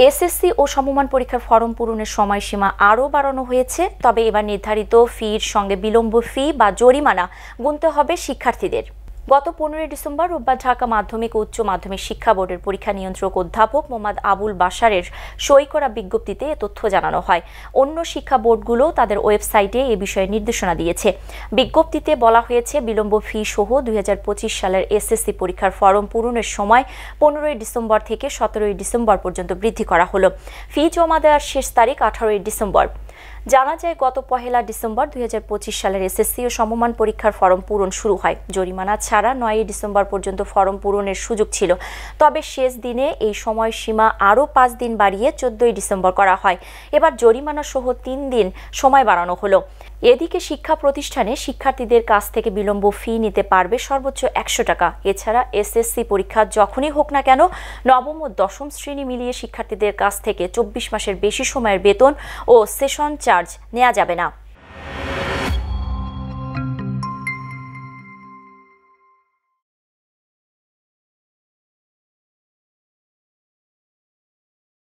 SSC ও সমমান পরীক্ষার form পূরণের সময়সীমা আরও বাড়ানো হয়েছে। তবে এবার নির্ধারিত ফির সঙ্গে বিলম্ব ফি বা জরিমানা গুনতে হবে শিক্ষার্থীদের। গত 15 ডিসেম্বর রোববার ঢাকা মাধ্যমিক ও উচ্চ মাধ্যমিক শিক্ষা বোর্ডের পরীক্ষা নিয়ন্ত্রক অধ্যাপক মোহাম্মদ আবুল বাশারের সই করা বিজ্ঞপ্তিতে এ তথ্য জানানো হয়। অন্য শিক্ষা বোর্ডগুলো তাদের ওয়েবসাইটে এ বিষয়ে নির্দেশনা দিয়েছে। বিজ্ঞপ্তিতে বলা হয়েছে, বিলম্ব ফি সহ 2025 সালের এসএসসি পরীক্ষার ফরম পূরণের সময় 15 ডিসেম্বর থেকে 17 ডিসেম্বর পর্যন্ত বৃদ্ধি করা হলো। ফি জমা দেওয়ার শেষ তারিখ 18 ডিসেম্বর। জানা যায়, গত 1 ডিসেম্বর 2025 সালের এসএসসি ও সমমান পরীক্ষার ফরম পূরণ শুরু হয়। জরিমানা ছাড়া 9 ডিসেম্বর পর্যন্ত ফরম পূরণের সুযোগ ছিল। তবে শেষ দিনে এই সময়সীমা আরও 5 দিন বাড়িয়ে 14 ডিসেম্বর করা হয়। এবার জরিমানা সহ 3 দিন সময় বাড়ানো হলো। এদিকে শিক্ষা প্রতিষ্ঠানে শিক্ষার্থীদের কাছ থেকে বিলম্ব ফি নিতে পারবে সর্বোচ্চ 100 টাকা। এছাড়া এসএসসি পরীক্ষা যখনই হোক না কেন, নবম ও দশম শ্রেণী মিলিয়ে শিক্ষার্থীদের কাছ থেকে 24 মাসের বেশি সময়ের বেতন ও সেশন চার্জ নেওয়া যাবে না।